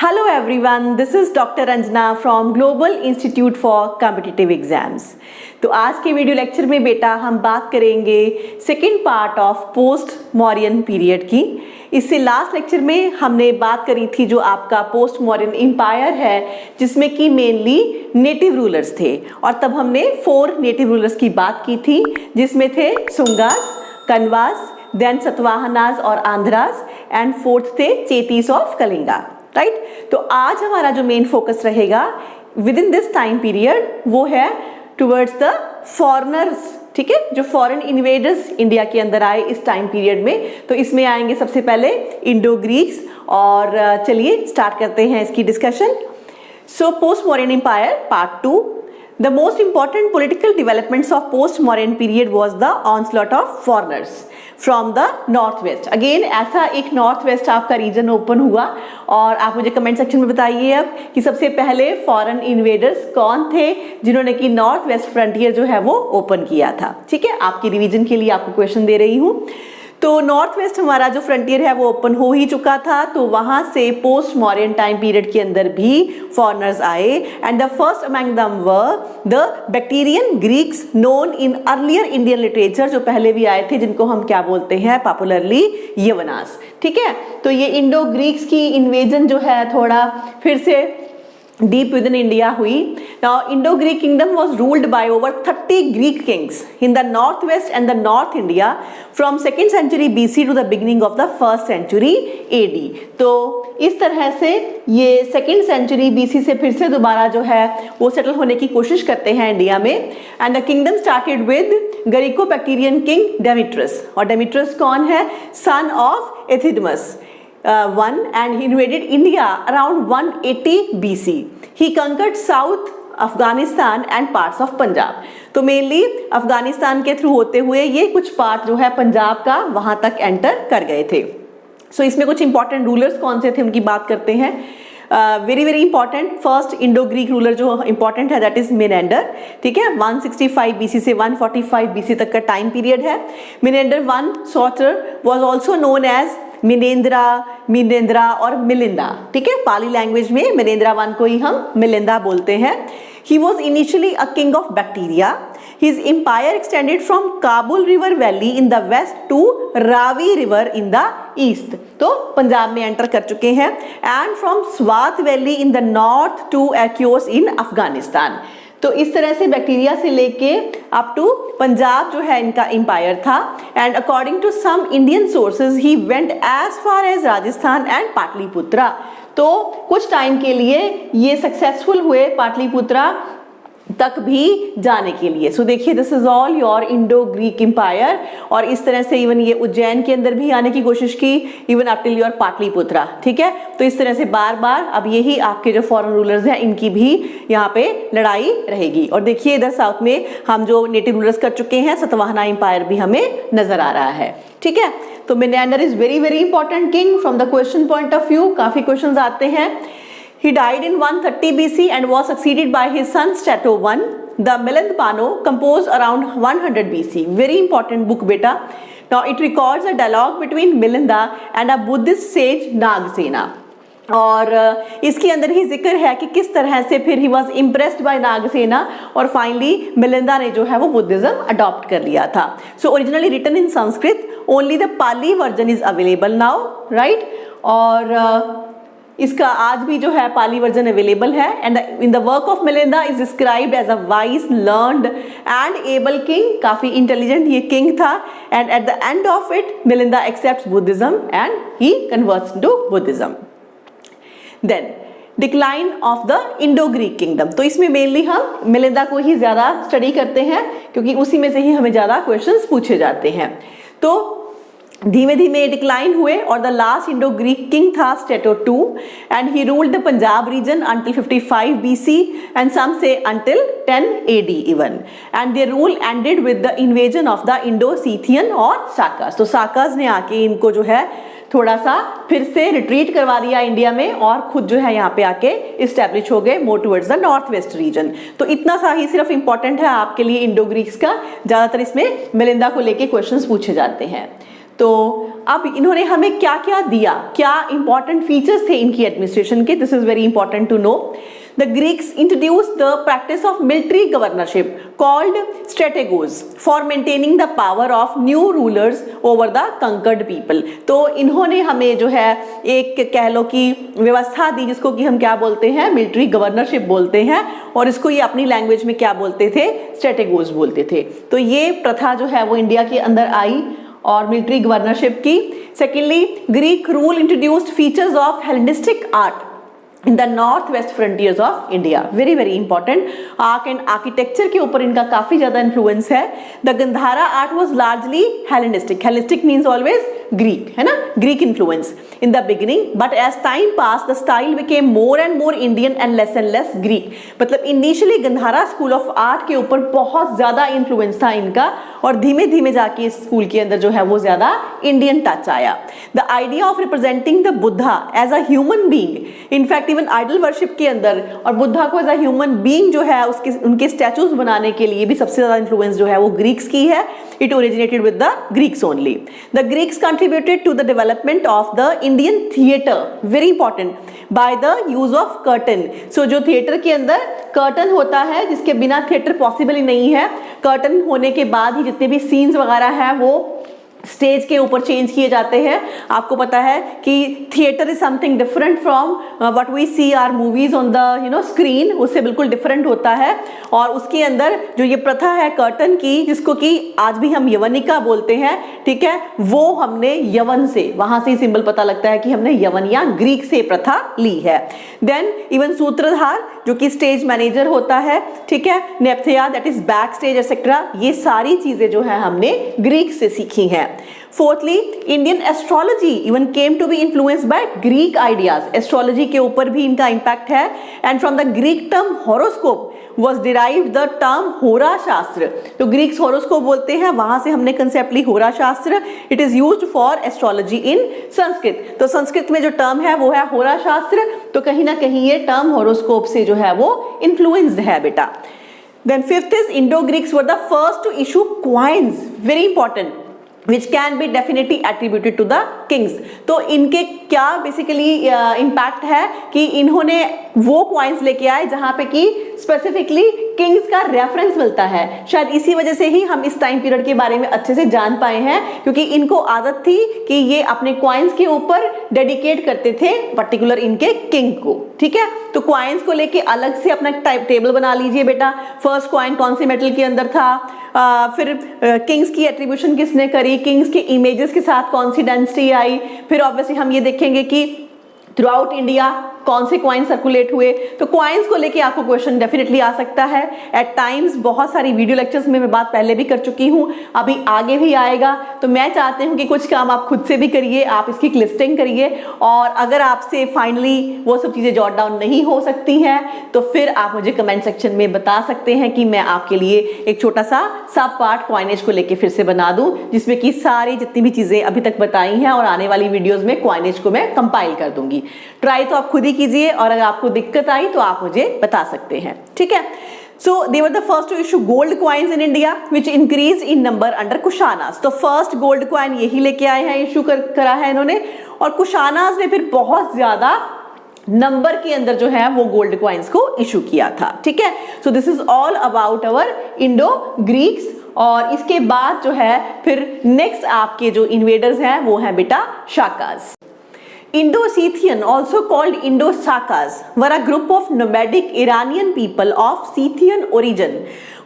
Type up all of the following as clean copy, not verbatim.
Hello everyone, this is Dr. Anjana from Global Institute for Competitive Exams. तो आज के video lecture में बेटा हम बात करेंगे second part of post Mauryan period की। इससे लास्ट लेक्चर में हमने बात करी थी जो आपका पोस्ट मौर्यन एम्पायर है जिसमें कि मेनली नेटिव रूलर्स थे और तब हमने 4 नेटिव रूलर्स की बात की थी जिसमें थे सुंगास, कन्वास, देन सतवाहनास और आंध्रास एंड फोर्थ थे चेतीस ऑफ कलिंगा, राइट। तो आज हमारा जो मेन फोकस रहेगा with in this time period वो है टुवर्ड्स द फॉरेनर्स, ठीक है, जो फॉरेन इन्वेडर्स इंडिया के अंदर आए इस टाइम पीरियड में। तो इसमें आएंगे सबसे पहले इंडो ग्रीक्स और चलिए स्टार्ट करते हैं इसकी discussion. So post Mauryan empire part 2। The most important political developments of post-Mauryan period was the onslaught of foreigners from the northwest. Again ऐसा एक नॉर्थ-वेस्ट आपका रीजन ओपन हुआ और आप मुझे कमेंट सेक्शन में बताइए अब कि सबसे पहले फॉरेन इन्वेडर्स कौन थे जिन्होंने कि नॉर्थ वेस्ट फ्रंटियर जो है वो ओपन किया था। ठीक है, आपकी रिवीजन के लिए आपको क्वेश्चन दे रही हूँ। तो नॉर्थ वेस्ट हमारा जो फ्रंटियर है वो ओपन हो ही चुका था, तो वहां से पोस्ट मौर्यन टाइम पीरियड के अंदर भी फॉरेनर्स आए and the first among them were the Bactrian Greeks known in earlier Indian literature, जो पहले भी आए थे जिनको हम क्या बोलते हैं पॉपुलरली यवनास। ठीक है, तो ये इंडो ग्रीक्स की इन्वेजन जो है थोड़ा फिर से deep within India हुई। Now Indo-Greek kingdom was ruled by over 30 Greek kings in the northwest and the north India from 2nd century BC to the beginning of the 1st century AD। तो इस तरह से ये 2nd century BC से फिर से दोबारा जो है वो सेटल होने की कोशिश करते हैं इंडिया में। And the kingdom started with Greco Bactrian king Demetrius, और डेमिट्रस कौन है? Son of Euthydemus and he invaded India around 180 BC. He conquered South Afghanistan and parts of Punjab. तो मेनली अफगानिस्तान के थ्रू होते हुए ये कुछ पार्ट जो है पंजाब का वहां तक एंटर कर गए थे। सो इसमें कुछ इंपॉर्टेंट रूलर्स कौन से थे उनकी बात करते हैं। Very very important first Indo Greek ruler जो इंपॉर्टेंट है दैट इज मिनेंडर। ठीक है, 165 BC से 145 BC तक का टाइम पीरियड है। Menander 1 Soter was also known as Menandra और मिलिंदा। ठीक है, पाली लैंग्वेज में मिनेंद्रा 1 को ही हम मिलिंदा बोलते हैं। He was initially a king of Bactria. His empire extended from Kabul River Valley in the west to Ravi River in the east. तो पंजाब में एंटर कर चुके हैं। And from Swat Valley in the north to Achios in Afghanistan. तो इस तरह से bacteria से लेके अप टू पंजाब जो है इनका एम्पायर था। And according to some Indian sources he went as far as Rajasthan and Pataliputra. तो कुछ टाइम के लिए ये सक्सेसफुल हुए पाटलिपुत्रा तक भी जाने के लिए। सो देखिए this is all your Indo Greek empire, और इस तरह से इवन ये उज्जैन के अंदर भी आने की कोशिश की, even up till your Pataliputra. ठीक है, तो इस तरह से बार बार अब यही आपके जो फॉरेन रूलर्स हैं इनकी भी यहाँ पे लड़ाई रहेगी। और देखिए इधर साउथ में हम जो नेटिव रूलर्स कर चुके हैं, सतवाहना एम्पायर भी हमें नजर आ रहा है। ठीक है, तो Menander is very very important king from the question point of view. काफी क्वेश्चन आते हैं। He died in 130 BC and was succeeded by his son Strato I. The Milinda composed around 100 BC. Very important book beta. Now it records a dialogue between Milinda and a Buddhist sage Nagasena. और इसके अंदर ही जिक्र है कि किस तरह से फिर he was impressed by Nagasena और फाइनली मिलिंदा ने जो है वो बुद्धिज्म अडॉप्ट कर लिया था। So originally written in Sanskrit, only the Pali version is available now, right. और इसका आज भी जो है पाली वर्जन अवेलेबल है। And in the work of Milinda is described as a wise, learned and able king. काफी इंटेलिजेंट ये किंग था। And at the end of it Milinda accepts Buddhism and he converts to Buddhism. Then decline of the Indo Greek kingdom. तो इसमें mainly हम Melinda को ही ज्यादा study करते हैं क्योंकि उसी में से ही हमें ज्यादा क्वेश्चंस पूछे जाते हैं। तो धीमे धीमे डिक्लाइन हुए और the last Indo Greek king था Strato II and he ruled the Punjab region until 55 BC and some say until 10 AD even. And their rule ended with the invasion of the Indo Scythian और साकास। तो साकास ने आके इनको जो है थोड़ा सा फिर से रिट्रीट करवा दिया इंडिया में और खुद जो है यहाँ पे आके इस्टेब्लिश हो गए more towards the north west region. तो इतना सा ही सिर्फ इंपॉर्टेंट है आपके लिए इंडो ग्रीक्स का, ज्यादातर इसमें मिलिंदा को लेके क्वेश्चंस पूछे जाते हैं। तो अब इन्होंने हमें क्या क्या दिया, क्या इंपॉर्टेंट फीचर्स थे इनकी एडमिनिस्ट्रेशन के, this is very important to know. The Greeks introduced the practice of military governorship called strategos for maintaining the power of new rulers over the conquered people. तो इन्होंने हमें जो है एक कह लो कि व्यवस्था दी जिसको कि हम क्या बोलते हैं, मिलिट्री गवर्नरशिप बोलते हैं, और इसको ये अपनी लैंग्वेज में क्या बोलते थे, स्ट्रेटेगोस बोलते थे. तो ये प्रथा जो है वो इंडिया के अंदर आई और मिलिट्री गवर्नरशिप की. Secondly, Greek rule introduced features of Hellenistic art in the north west frontiers of India. Very very important. Art and architecture के ऊपर इनका काफी ज्यादा इन्फ्लुएंस है. The Gandhara art was largely Hellenistic. Hellenistic means always Greek, है ना, Greek influence in the beginning, but as time passed the style became more and more Indian and less Greek. मतलब initially Gandhara school of art के ऊपर बहुत ज्यादा influence था इनका, और धीमे धीमे जाके इस स्कूल के अंदर जो है वो ज्यादा इंडियन टच आया. The idea of representing the Buddha as a human being, in fact even idol worship के अंदर और बुद्धा को एज अ ह्यूमन बीइंग जो है उसके उनके स्टैचूज बनाने के लिए भी सबसे ज्यादा इन्फ्लुएंस जो है वो ग्रीक्स की है. It originated with the Greeks only. The Greeks contributed to the development of the Indian theatre, very important, by the use of curtain. So जो थिएटर के अंदर कर्टन होता है, जिसके बिना थिएटर पॉसिबल ही नहीं है, कर्टन होने के बाद ही जितने भी सीन्स वगैरह हैं वो स्टेज के ऊपर चेंज किए जाते हैं. आपको पता है कि theatre is something different from what we see are movies on the screen, उससे बिल्कुल डिफरेंट होता है. और उसके अंदर जो ये प्रथा है कर्टन की, जिसको कि आज भी हम यवनिका बोलते हैं, ठीक है, वो हमने यवन से, वहां से ही सिंबल पता लगता है कि हमने यवन या ग्रीक से प्रथा ली है. देन इवन सूत्रधार जो कि स्टेज मैनेजर होता है, ठीक है, नेप्थेया that is backstage et cetera, ये सारी चीजें जो है हमने ग्रीक से सीखी हैं. Fourthly, Indian astrology even came to be influenced by Greek ideas. Astrology के ऊपर भी इनका impact है. And from the Greek term horoscope was derived the term होरा शास्त्र. तो ग्रीक्स horoscope बोलते हैं, वहां से हमने concept ली होरा शास्त्र. It is used for astrology in Sanskrit. तो संस्कृत में जो term है वो है होरा शास्त्र. तो कहीं ना कहीं ये term horoscope से जो है वो influenced है बेटा. Then fifth is Indo-Greeks were the first to issue coins. Very important. Which can be definitely attributed to the kings. तो इनके क्या बेसिकली इम्पैक्ट है कि इन्होंने वो कॉइन्स लेके आए जहां पे कि स्पेसिफिकली किंग्स का रेफरेंस मिलता है. शायद इसी वजह से ही हम इस टाइम पीरियड के बारे में अच्छे से जान पाए हैं, क्योंकि इनको आदत थी कि ये अपने कॉइन्स के ऊपर डेडिकेट करते थे पर्टिकुलर इनके किंग को. ठीक है, तो कॉइन्स को लेके अलग से अपना टाइप टेबल बना लीजिए बेटा. फर्स्ट कॉइन कौन से मेटल के अंदर था, फिर किंग्स की एट्रीब्यूशन किसने करी, किंग्स के इमेजेस के साथ कौन सी डेंसिटी आई. फिर ऑब्वियसली हम ये देखेंगे कि थ्रू आउट इंडिया कौन से कॉइन सर्कुलेट हुए. तो कॉइन्स को लेके आपको क्वेश्चन डेफिनेटली आ सकता है. एट टाइम्स बहुत सारी वीडियो लेक्चर्स में मैं बात पहले भी कर चुकी हूँ, अभी आगे भी आएगा. तो मैं चाहती हूँ कि कुछ काम आप खुद से भी करिए, आप इसकी लिस्टिंग करिए, और अगर आपसे फाइनली वो सब चीज़ें जॉट डाउन नहीं हो सकती हैं तो फिर आप मुझे कमेंट सेक्शन में बता सकते हैं कि मैं आपके लिए एक छोटा सा सब पार्ट कॉइनेज को लेके फिर से बना दूँ, जिसमें कि सारी जितनी भी चीज़ें अभी तक बताई हैं और आने वाली वीडियोज़ में कॉइनेज को मैं कंपाइल कर दूंगी. ट्राई तो आप खुद ही कीजिए, और अगर आपको दिक्कत आई तो आप मुझे बता सकते हैं. ठीक है. So they were the first to issue gold coins in India, which increased in number under Kushanas. तो फर्स्ट गोल्ड कॉइन यही लेके आए हैं, इशू करा है इन्होंने, और कुशानास ने फिर बहुत ज्यादा नंबर के अंदर जो है वो गोल्ड कॉइन्स को इशू किया था. ठीक है. सो this is all about our Indo Greeks. और इसके बाद जो है फिर नेक्स्ट आपके जो इन्वेडर्स हैं वो हैं बेटा Shakas. Indo-Scythian, also called Indo-Sakas, were a group of nomadic Iranian people of Scythian origin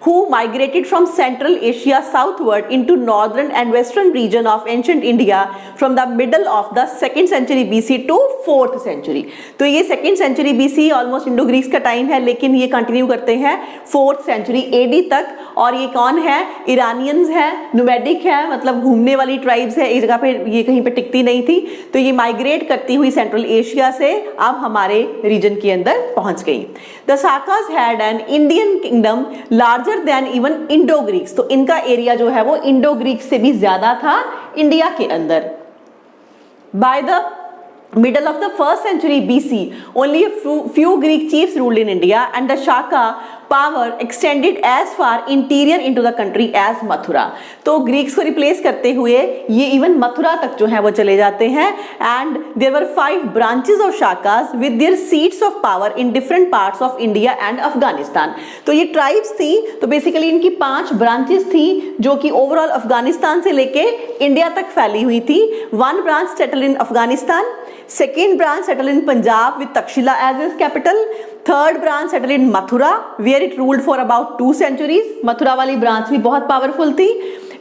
who migrated from Central Asia southward into northern and western region of ancient India from the middle of the 2nd century BC to 4th century. तो ये 2nd century BC almost Indo Greeks का time है, लेकिन ये continue करते हैं 4th century AD तक. और ये कौन है, इरानियंस है, नोमैडिक है, मतलब घूमने वाली ट्राइब्स है, इस जगह पे ये कहीं पे टिकती नहीं थी. तो ये माइग्रेट करती हुई सेंट्रल एशिया से अब हमारे रीजन के अंदर पहुंच गई. The Sakas had an Indian kingdom larger than even Indo Greeks. तो इनका एरिया जो है वो इंडो ग्रीक्स से भी ज्यादा था इंडिया के अंदर. By the middle of the 1st century BC, only a few Greek chiefs ruled in India, and the Shaka power extended as far interior into the country as Mathura. तो Greeks को replace करते हुए ये even Mathura तक जो है वो चले जाते हैं। And there were 5 branches of Shakas with their seats of power in different parts of India and Afghanistan. तो ये ट्राइब्स थी, तो बेसिकली इनकी 5 ब्रांचेस थी जो कि ओवरऑल अफगानिस्तान से लेके इंडिया तक फैली हुई थी। 1 branch settle in Afghanistan, second branch settled in Punjab with Takshila as its capital, third branch settled in Mathura where it ruled for about 2 centuries। Mathura वाली ब्रांच भी बहुत पावरफुल थी।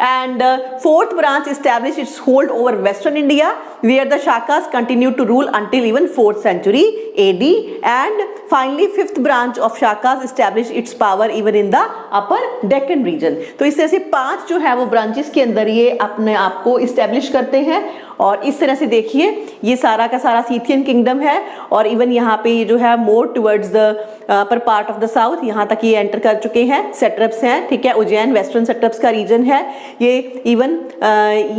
and fourth branch established its hold over western India where the Shakas continued to rule until even 4th century AD, and finally fifth branch of Shakas established its power even in the upper Deccan region। तो इस तरह से 5 जो है वो branches के अंदर ये अपने आप को इस्टेब्लिश करते हैं। और इस तरह से देखिए ये सारा का सारा सीथियन किंगडम है, और इवन यहाँ पे ये जो है more towards the upper part of the south, यहाँ तक ये एंटर कर चुके हैं। सेट्रप्स हैं, ठीक है, उज्जैन वेस्टर्न सेट्रप्स का रीजन है ये। इवन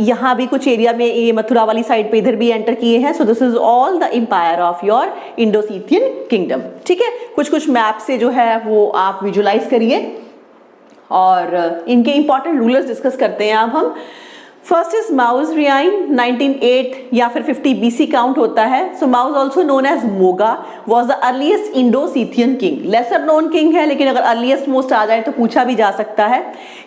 यहाँ भी कुछ एरिया में ये मथुरा वाली साइड पे इधर भी एंटर किए हैं। So this is all the empire of your Indo-Scythian kingdom, ठीक है। कुछ कुछ मैप से जो है वो आप विजुलाइज करिए और इनके इंपॉर्टेंट रूलर्स डिस्कस करते हैं अब हम। फर्स्ट इज माउज रियाइन, 1908 या फिर 50 BC काउंट होता है। So Maues also known as Moga was the earliest Indo Scythian king. Lesser known king है, लेकिन अगर अर्लीस्ट मोस्ट आ जाए तो पूछा भी जा सकता है।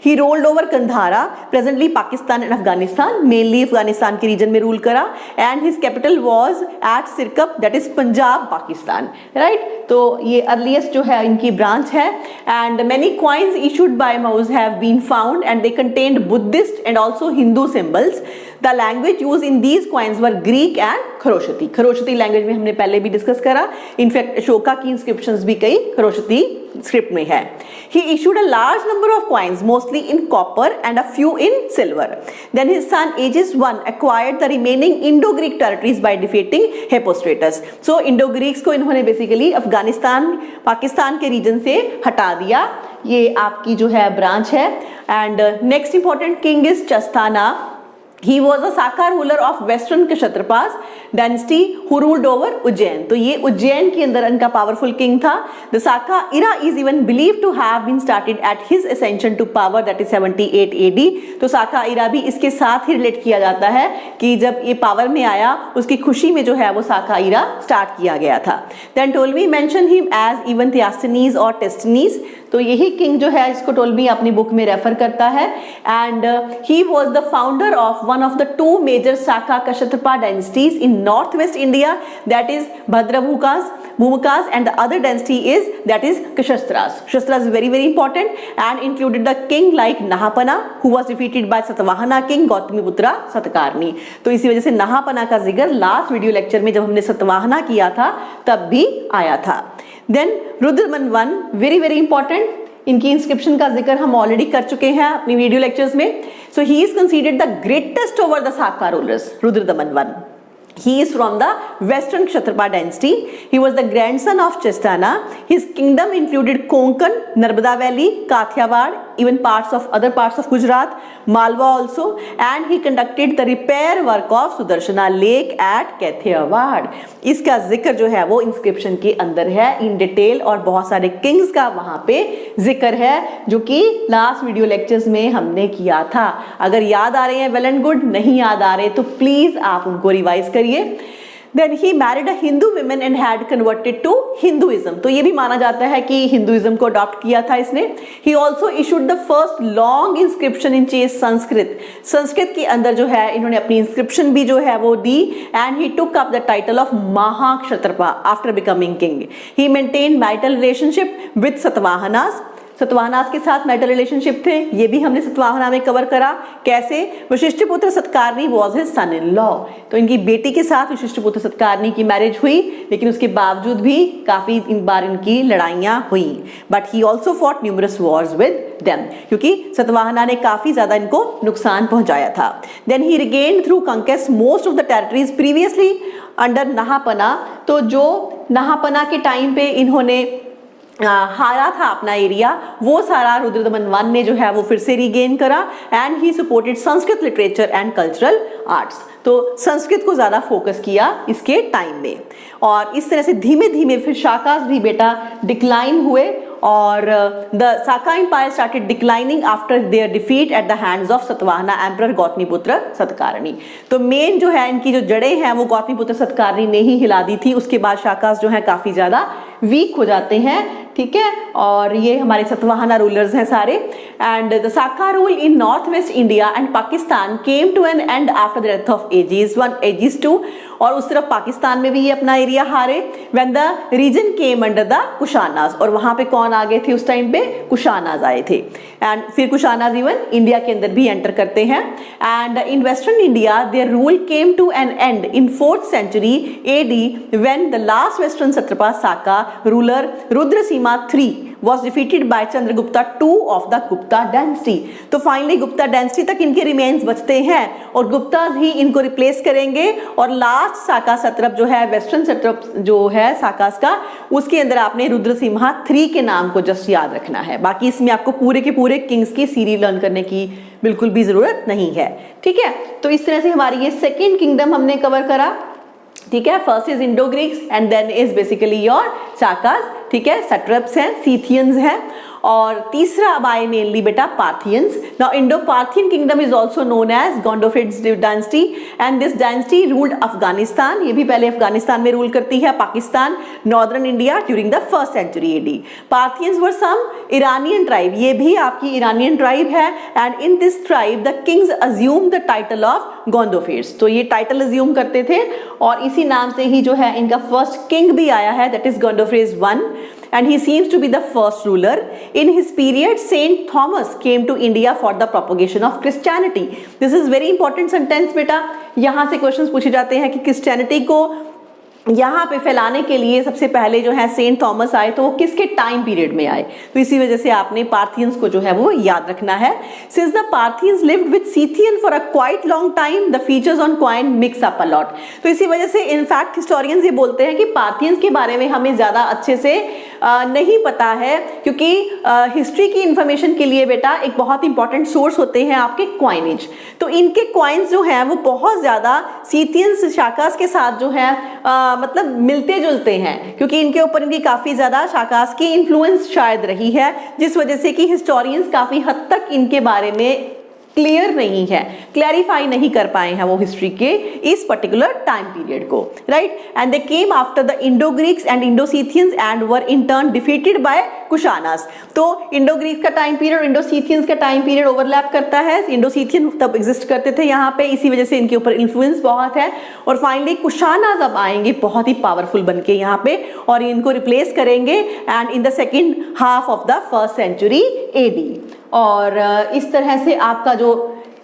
He ruled over Gandhara, presently Pakistan and Afghanistan, mainly Afghanistan के रीजन में रूल करा। And his capital was at Sirkap, that is Punjab Pakistan, right. तो ये अर्लीस्ट जो है इनकी ब्रांच है। And many coins issued by Maues have been found and they contained Buddhist and also Hindu symbols। The language used in these coins were Greek and Kharosthi. Kharosthi language में हमने पहले भी डिस्कस करा। इनफैक्ट अशोका की इंस्क्रिप्शंस भी कई खरोशती स्क्रिप्ट में है। He issued a large number of coins, mostly in copper and a few in silver. Then his son Agis I acquired the remaining Indo-Greek territories by defeating Hippostratus। So Indo-Greeks को इन्होंने basically Afghanistan Pakistan के reason से हटा दिया। ये आपकी जो है ब्रांच है। And next important king is Chastana. He was a Saka ruler of Western Kshatrapas dynasty who ruled over Ujjain। तो ये उज्जैन के अंदर इनका पावरफुल किंग था। The Saka era is even believed to have been started at his ascension to power, that is 78 AD। तो साका इरा भी इसके साथ ही रिलेट किया जाता है कि जब ये पावर में आया उसकी खुशी में जो है वो साका इरा स्टार्ट किया गया था। Then Ptolemy mentioned him as even Theastenes और Testhenes। तो यही किंग जो है इसको टोलमी अपनी बुक में रेफर करता है। And he was the founder of one of the 2 major Saka Kshatrapa dynasties in north west India, that is भद्रभूकास Bhumakas, and the other dynasty is that is क्षस्त्रास। क्षस्त्रास is very very important and included the king like Nahapana who was defeated by Satavahana king Gautamiputra Satakarni. तो इसी वजह से नहापना का जिक्र last video lecture में जब हमने सतवाहना किया था तब भी आया था। Then Rudradaman I, very very important, इनकी इंस्क्रिप्शन का जिक्र हम ऑलरेडी कर चुके हैं अपनी वीडियो लेक्चर्स में। So he is considered the greatest over the Saka rulers, Rudradaman I। He is from the Western Kshatrapa dynasty. He was the grandson of Chastana. His kingdom included Konkan, Narmada Valley, Kathiawad, even other parts of Gujarat, Malwa also, and he conducted the repair work of Sudarshana Lake at Kathiawad। इसका जिक्र जो है वो inscription के अंदर है in detail, और बहुत सारे किंग्स का वहां पे जिक्र है जो कि लास्ट वीडियो लेक्चर्स में हमने किया था। अगर याद आ रहे हैं वेल एंड गुड, नहीं याद आ रहे तो प्लीज आप उनको रिवाइज करिए। Then he married a Hindu woman and had converted to Hinduism। तो ये भी माना जाता है कि हिंदुइज्म को अडॉप्ट किया था इसने। He also issued the first long inscription in chase Sanskrit। Sanskrit के अंदर जो है इन्होंने अपनी इंस्क्रिप्शन भी जो है वो दी। And he took up the title of Mahakshatrapa after becoming king। He maintained marital relationship with Satavahanas। Satavahanas के साथ मैरिटल रिलेशनशिप थे, ये भी हमने सतवाहना में कवर करा। कैसे? Vashishthiputra Satakarni was his son in law. तो इनकी बेटी के साथ वशिष्ठपुत्र सतकारनी की मैरिज हुई, लेकिन उसके बावजूद भी काफी बार इनकी लड़ाइयां हुई। But he also fought numerous wars with them, क्योंकि सतवाहना ने काफी ज्यादा इनको नुकसान पहुंचाया था। Then he regained through conquest most of the territories previously under Nahapana. तो जो नहापना के टाइम पे इन्होंने हारा था अपना एरिया, वो सारा रुद्रदमन I ने जो है वो फिर से रिगेन करा। And he supported Sanskrit literature and cultural arts. तो संस्कृत को ज्यादा फोकस किया इसके टाइम में, और इस तरह से धीमे धीमे फिर शाकास भी बेटा डिक्लाइन हुए और the Saka empire started declining after their defeat at the hands of Satavahana emperor Gautamiputra Satakarni. तो मेन जो है इनकी जो जड़ें हैं वो गौतमीपुत्र सतकारणी ने ही हिला दी थी। उसके बाद शाकास जो है काफी ज्यादा वीक हो जाते हैं, ठीक है। और ये हमारे सतवाहना रूलर्स हैं सारे। And the Saka rule in north west India and Pakistan came to an end after the death of Azes one Azes two. और उस तरफ पाकिस्तान में भी ये अपना एरिया हारे when the region came under the Kushanas. और वहां पे कौन आ गए थे उस टाइम पे? कुशानाज आए थे। एंड फिर कुशानाज इवन इंडिया के अंदर भी एंटर करते हैं। And in western India their rule came to an end in 4th century AD when the last western Satrapa Saka ruler Rudrasimha III was defeated by Chandragupta II of the Gupta dynasty। तो finally Gupta dynasty तक इनके remains बचते हैं और गुप्ताज ही इनको replace करेंगे। और last साका सत्रप जो है, वेस्टर्न सत्रप जो है साकास का, उसके अंदर आपने रुद्रसिम्हा III के नाम को जस्ट याद रखना है। बाकी इसमें आपको पूरे के पूरे किंग्स की सीरीज लर्न करने की बिल्कुल भी जरूरत नहीं है, ठीक है। तो इस तरह से हमारी ये सेकेंड किंगडम हमने कवर करा, ठीक है। First is Indo Greeks and then is basically your Sakas, ठीक है। सट्रप्स हैं, सीथियंस हैं। और तीसरा अब आए मेनली बेटा Parthians. Now Indo Parthian kingdom is also known as Gondopharids dynasty and this dynasty ruled Afghanistan. ये भी पहले अफगानिस्तान में रूल करती है, Pakistan, northern India during the 1st century AD। Parthians were some Iranian tribe, ये भी आपकी इरानियन ट्राइब है। And in this tribe the kings assume the title of Gondopharids. तो ये टाइटल अज्यूम करते थे और इसी नाम से ही जो है इनका फर्स्ट किंग भी आया है, that is Gondopharids I। And he seems to be the first ruler. In his period, Saint Thomas came to India for the propagation of Christianity. This is very important sentence बेटा। यहाँ से questions पूछे जाते हैं कि Christianity को यहाँ पे फैलाने के लिए सबसे पहले जो है सेंट थॉमस आए, तो वो किसके टाइम पीरियड में आए? तो इसी वजह से आपने पार्थियंस को जो है वो याद रखना है। Since the Parthians lived with Scythian for a quite long time the features on coin mix up a lot. तो इसी वजह से इनफैक्ट हिस्टोरियंस ये बोलते हैं कि पार्थियंस के बारे में हमें ज्यादा अच्छे से नहीं पता है, क्योंकि हिस्ट्री की इंफॉर्मेशन के लिए बेटा एक बहुत इंपॉर्टेंट सोर्स होते हैं आपके क्वाइनेज। तो इनके क्वाइंस जो हैं वो बहुत ज्यादा सीथियंस शाकास के साथ जो है मतलब मिलते जुलते हैं, क्योंकि इनके ऊपर इनकी काफी ज्यादा शाकास की इन्फ्लुएंस शायद रही है, जिस वजह से कि हिस्टोरियंस काफी हद तक इनके बारे में क्लियर नहीं है, क्लैरिफाई नहीं कर पाए हैं वो हिस्ट्री के इस पर्टिकुलर टाइम पीरियड को, राइट। And they came after the Indo Greeks and Indo Scythians and were in turn defeated by Kushanas. तो इंडो ग्रीक्स का टाइम पीरियड, इंडो सीथियंस का टाइम पीरियड ओवरलैप करता है। इंडो सीथियन तब एग्जिस्ट करते थे यहाँ पे, इसी वजह से इनके ऊपर इन्फ्लुएंस बहुत है। और फाइनली कुशानास अब आएंगे बहुत ही पावरफुल बनके यहाँ पे और इनको रिप्लेस करेंगे and in the second half of the 1st century AD। और इस तरह से आपका जो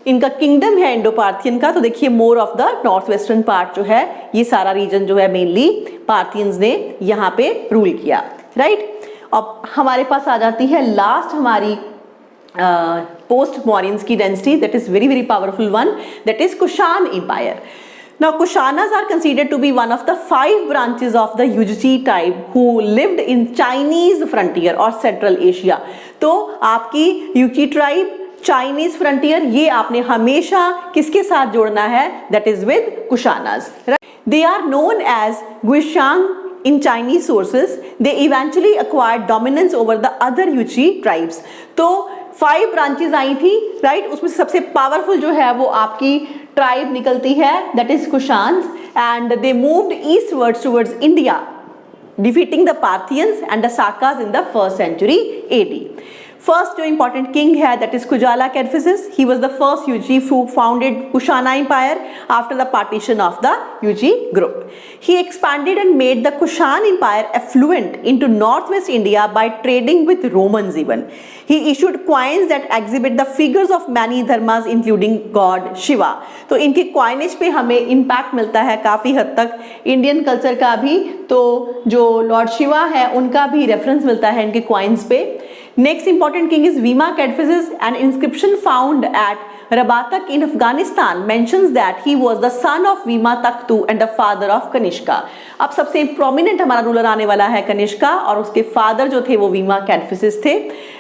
इनका किंगडम है इंडो पार्थियन का, तो देखिए more of the north western part जो है, ये सारा रीजन जो है मेनली पार्थियंस ने यहाँ पे रूल किया, राइट। अब हमारे पास आ जाती है लास्ट हमारी पोस्ट मौर्यंस की dynasty, that is very very powerful one, that is Kushan empire. Now Kushanas are considered to be one of the 5 branches of the Yuezhi tribe who lived in Chinese frontier or Central Asia। तो आपकी यूची tribe, Chinese frontier, ये आपने हमेशा किसके साथ जोड़ना है? That is with Kushanas. They are known as Guishuang in Chinese sources. They eventually acquired dominance over the other Yuezhi tribes। तो 5 ब्रांचेस आई थी, राइट। उसमें सबसे पावरफुल जो है वो आपकी ट्राइब निकलती है, that is Kushans. And they moved eastwards towards India, defeating the Parthians and the Sakas in the 1st century AD। First जो इंपॉर्टेंट किंग है that is Kujula Kadphises. He was the first Yuezhi who founded Kushana Empire after the partition of the Yuezhi group. He expanded and made the Kushan Empire affluent into northwest India by trading with Romans even. He issued coins that exhibit the figures of many dharmas including God Shiva। तो इनके coinage पे हमें impact मिलता है काफी हद तक Indian culture का भी, तो जो लॉर्ड शिवा है उनका भी रेफरेंस मिलता है इनके coins पे। Next important king is Vima Cadphises। An inscription found at Rabatak in Afghanistan mentions that he was the son of Vima Takhtu and the father of Kanishka। अब सबसे prominent हमारा रूलर आने वाला है कनिष्का, और उसके फादर जो थे वो वीमा कैडफिसिस थे।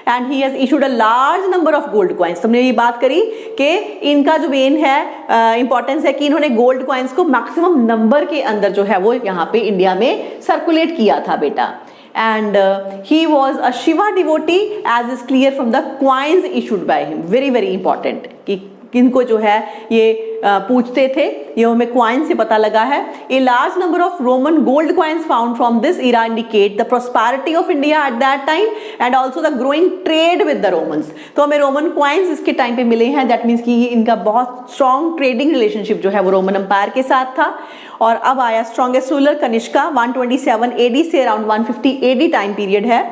And he has issued a large number of gold coins. हमने ये बात करी कि इनका जो मेन है इंपॉर्टेंस है कि इन्होंने गोल्ड कॉइन्स को मैक्सिमम नंबर के अंदर जो है वो यहाँ पे इंडिया में सर्कुलेट किया था बेटा। and he was a Shiva devotee, as is clear from the coins issued by him. Very very important कि किनको जो है ये पूछते थे, ये हमें क्वाइन से पता लगा है. A large number of Roman gold coins found from this era indicate the prosperity of India at that time and also the growing trade with the Romans. तो हमें रोमन क्वाइंस इसके टाइम पे मिले हैं. दैट मीन्स कि इनका बहुत strong trading relationship जो है वो रोमन एम्पायर के साथ था. और अब आया स्ट्रॉन्गेस्ट रूलर कनिष्का 127 AD से अराउंड 150 AD टाइम पीरियड है.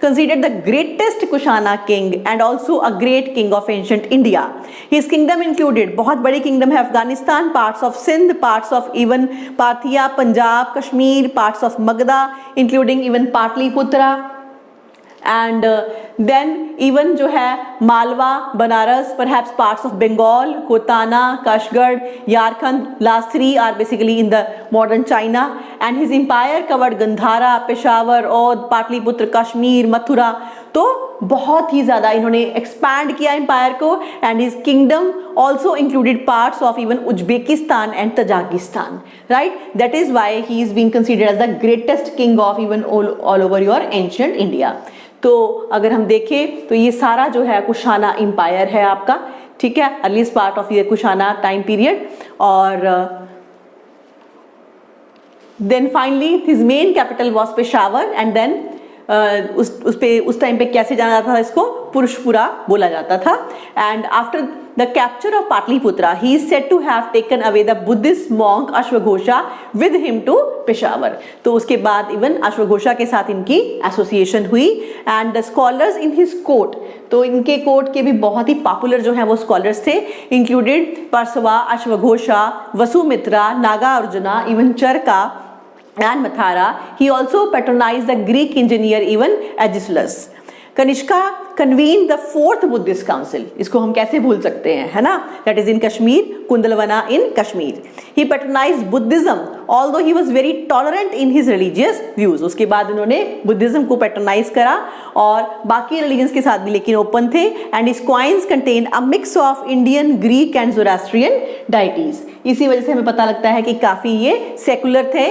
Considered the greatest Kushana king and also a great king of ancient India. His kingdom included, बहुत बड़ी किंगडम है Afghanistan, parts of Sindh, parts of even Parthia, Punjab, Kashmir, parts of Magadha including even Pataliputra and then even जो है Malwa, Banaras, perhaps parts of Bengal, Kotana, Kashgarh, Yarkand, last three are basically in the modern China, and his empire covered Gandhara, Peshawar, Oudh, Patliputra, Kashmir, Mathura. तो बहुत ही ज़्यादा इन्होंने expand किया empire को. And his kingdom also included parts of even Uzbekistan and Tajikistan, right. That is why he is being considered as the greatest king of even all over your ancient India. तो अगर हम देखें तो ये सारा जो है कुशाना एम्पायर है आपका, ठीक है, अर्लीस्ट पार्ट ऑफ ये कुशाना टाइम पीरियड. और then finally his main capital was Peshawar and then उस टाइम पे कैसे जाना जाता था, इसको पुरुषपुरा बोला जाता था. And after the capture of Pataliputra he is said to have taken away the Buddhist monk अश्वघोषा विद हिम टू पेशावर. तो उसके बाद इवन अश्वघोषा के साथ इनकी एसोसिएशन हुई. And the scholars in his court, तो इनके कोर्ट के भी बहुत ही पॉपुलर जो हैं वो स्कॉलर्स थे, इंक्लूडेड परसवा, अश्वघोषा, Vasumitra, Nagarjuna, even Charaka and Mathara. He also patronized the Greek engineer even Agesilaus. Kanishka convened the fourth Buddhist council. इसको हम कैसे भूल सकते हैं, है ना. That is in Kashmir, Kundalwana in Kashmir. He patronized Buddhism, although he was very tolerant in his religious views. उसके बाद उन्होंने बुद्धिज्म को पैट्रोनाइज करा और बाकी रिलीजन्स के साथ भी लेकिन ओपन थे. And his coins contain a mix of Indian, Greek and Zoroastrian deities. इसी वजह से हमें पता लगता है कि काफ़ी ये सेकुलर थे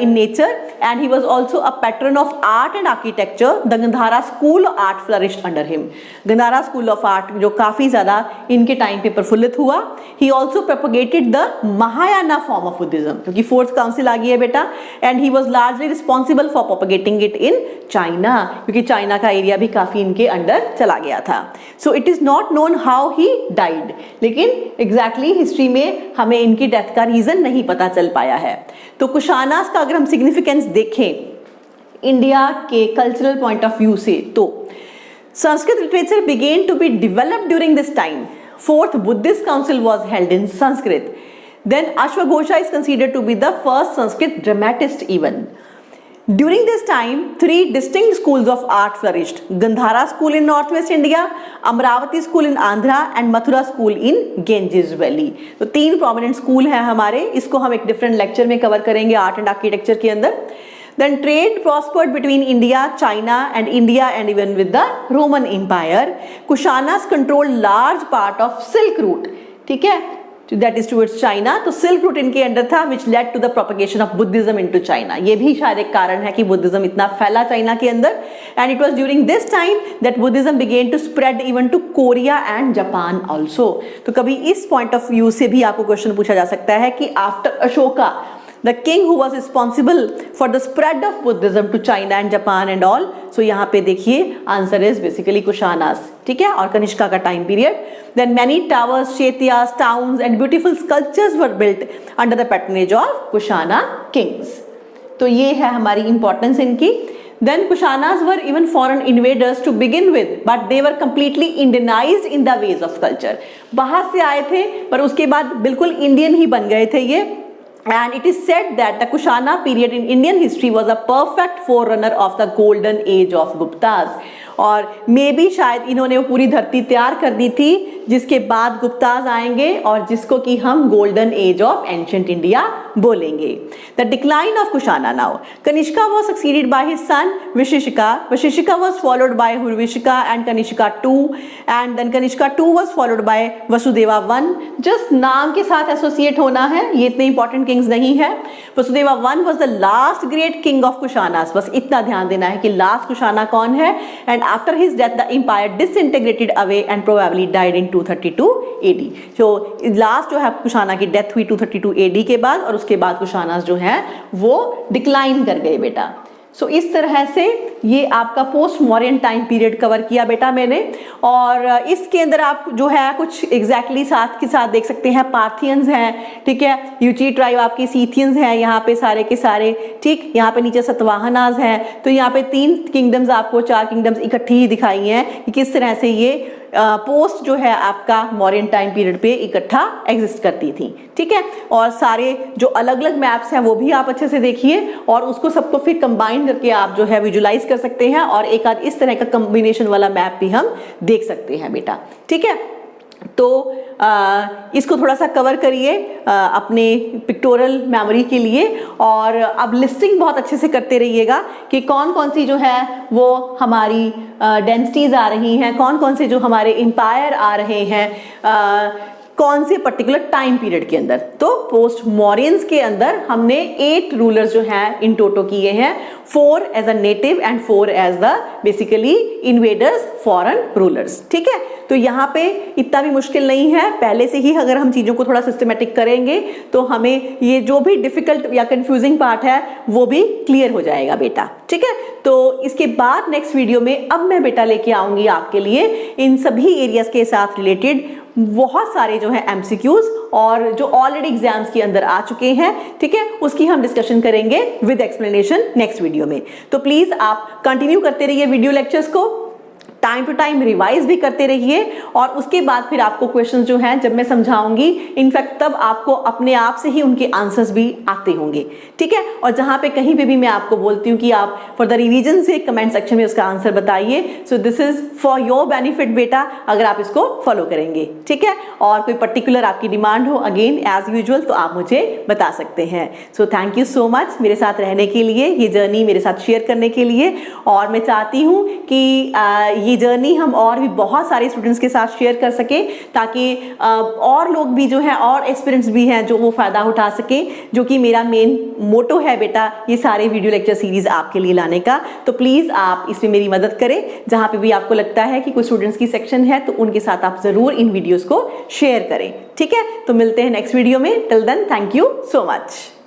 in nature. And he was also a pattern of art and architecture. The Gandhara school of art flourished under him. Gandhara school of art जो काफ़ी ज़्यादा इनके टाइम पे प्रफुल्लित हुआ. He also propagated the Mahayana form of Buddhism, क्योंकि fourth council आ गई है बेटा. And he was largely responsible for propagating it in China, क्योंकि चाइना का एरिया भी काफ़ी इनके अंडर चला गया था. So it is not known how he died, लेकिन एग्जैक्टली हिस्ट्री में हमें इनकी डेथ का रीजन नहीं पता चल पाया है. तो कुशानास का अगर हम सिग्निफिकेंस देखें इंडिया के कल्चरल पॉइंट ऑफ व्यू से, तो Sanskrit literature began to be developed during this time. Fourth Buddhist council was held in Sanskrit. Then अश्वघोषा is considered to be the first Sanskrit dramatist even. During this time, three distinct schools of art flourished. Gandhara school in northwest India, Amravati school in Andhra and Mathura school in Ganges Valley. तो तीन prominent school हैं हमारे, इसको हम एक different lecture में cover करेंगे art and architecture के अंदर. Then trade prospered between India, China and India and even with the Roman Empire. Kushanas controlled large part of Silk Route, ठीक है, that is towards China. तो silk route इनके under था which led to the propagation of Buddhism into China. ये भी शायद एक कारण है कि बुद्धिज्म इतना फैला चाइना के अंदर. And it was during this time that Buddhism began to spread even to Korea and Japan also. तो कभी इस point of view से भी आपको क्वेश्चन पूछा जा सकता है कि after Ashoka, the king who was responsible for the spread of Buddhism to China and Japan and all, so यहाँ पे देखिए आंसर is basically कुशानास, ठीक है, और कनिष्का का time period. Then many towers, Shaityas, towns and beautiful sculptures were built under the patronage of Kushana kings. तो ये है हमारी importance इनकी. Then Kushanas were even foreign invaders to begin with, but they were completely Indianized in the ways of culture. बाहर से आए थे पर उसके बाद बिल्कुल इंडियन ही बन गए थे ये. And it is said that the Kushana period in Indian history was a perfect forerunner of the golden age of Guptas. और मे बी शायद इन्होंने वो पूरी धरती तैयार कर दी थी, जिसके बाद गुप्ताज आएंगे और जिसको कि हम golden age of ancient India बोलेंगे। The decline of Kushana now, Kanishka was succeeded by his son Vasishka, Vasishka was followed by Huvishka and Kanishka 2 and then Kanishka 2 was followed by Vasudeva 1। Just नाम के साथ एसोसिएट होना है, ये इतने इंपॉर्टेंट किंग्स नहीं है। Vasudeva 1 was the last great king of Kushanas, बस इतना ध्यान देना है कि लास्ट कुशाना कौन है। And after his death the empire disintegrated away and probably died in 232 AD। जो लास्ट जो है कुशाना की डेथ हुई 232 AD के बाद, और उसके बाद कुशानास जो है वो डिक्लाइन कर गए बेटा। सो इस तरह से ये आपका post Mauryan time period cover किया बेटा मैंने। और इसके अंदर आप जो है कुछ एग्जैक्टली साथ के साथ देख सकते हैं, पार्थियंस हैं, ठीक है, यूची ट्राइब आपकी सीथियंस हैं यहाँ पे सारे के सारे, ठीक, यहाँ पे नीचे सतवाहनास हैं। तो यहाँ पे 3 किंगडम्स आपको, 4 किंगडम्स इकट्ठी ही दिखाई हैं कि किस तरह से ये पोस्ट जो है आपका मौर्यन टाइम पीरियड पे इकट्ठा एग्जिस्ट करती थी, ठीक है। और सारे जो अलग अलग मैप्स हैं वो भी आप अच्छे से देखिए और उसको सबको फिर कंबाइन करके आप जो है विजुलाइज कर सकते हैं, और एक आध इस तरह का कॉम्बिनेशन वाला मैप भी हम देख सकते हैं बेटा, ठीक है। तो इसको थोड़ा सा कवर करिए अपने पिक्टोरल मेमोरी के लिए, और अब लिस्टिंग बहुत अच्छे से करते रहिएगा कि कौन कौन सी जो है वो हमारी डेंसिटीज आ रही हैं, कौन कौन से जो हमारे एम्पायर आ रहे हैं कौन से पर्टिकुलर टाइम पीरियड के अंदर। तो पोस्ट मौर्यंस के अंदर हमने 8 रूलर्स जो हैं इन टोटो किए हैं, 4 as a native and 4 as the basically invaders foreign rulers, ठीक है। तो यहाँ पे इतना भी मुश्किल नहीं है, पहले से ही अगर हम चीज़ों को थोड़ा सिस्टमेटिक करेंगे तो हमें ये जो भी डिफिकल्ट या कंफ्यूजिंग पार्ट है वो भी क्लियर हो जाएगा बेटा, ठीक है। तो इसके बाद नेक्स्ट वीडियो में अब मैं बेटा लेके आऊंगी आपके लिए इन सभी एरियाज के साथ रिलेटेड बहुत सारे जो है MCQs और जो ऑलरेडी एग्जाम्स के अंदर आ चुके हैं, ठीक है, उसकी हम डिस्कशन करेंगे विद एक्सप्लेनेशन नेक्स्ट वीडियो में। तो प्लीज आप कंटिन्यू करते रहिए वीडियो लेक्चर्स को, टाइम टू टाइम रिवाइज भी करते रहिए, और उसके बाद फिर आपको क्वेश्चंस जो हैं जब मैं समझाऊंगी इनफैक्ट तब आपको अपने आप से ही उनके आंसर्स भी आते होंगे, ठीक है। और जहां पे कहीं पे भी मैं आपको बोलती हूँ कि आप फॉर द रिवीजन से कमेंट सेक्शन में उसका आंसर बताइए, सो this is for your benefit बेटा, अगर आप इसको फॉलो करेंगे, ठीक है। और कोई पर्टिकुलर आपकी डिमांड हो अगेन एज यूजुअल तो आप मुझे बता सकते हैं। So thank you so much मेरे साथ रहने के लिए, ये जर्नी मेरे साथ शेयर करने के लिए, और मैं चाहती हूँ कि ये जर्नी हम और भी बहुत सारे स्टूडेंट्स के साथ शेयर कर सके, ताकि और लोग भी जो हैं और एस्पिरेंट्स भी हैं जो वो फ़ायदा उठा सकें, जो कि मेरा मेन मोटो है बेटा ये सारे वीडियो लेक्चर सीरीज़ आपके लिए लाने का। तो प्लीज़ आप इसमें मेरी मदद करें, जहाँ पे भी आपको लगता है कि कुछ स्टूडेंट्स की सेक्शन है तो उनके साथ आप ज़रूर इन वीडियोज़ को शेयर करें, ठीक है। तो मिलते हैं नेक्स्ट वीडियो में, till then thank you so much.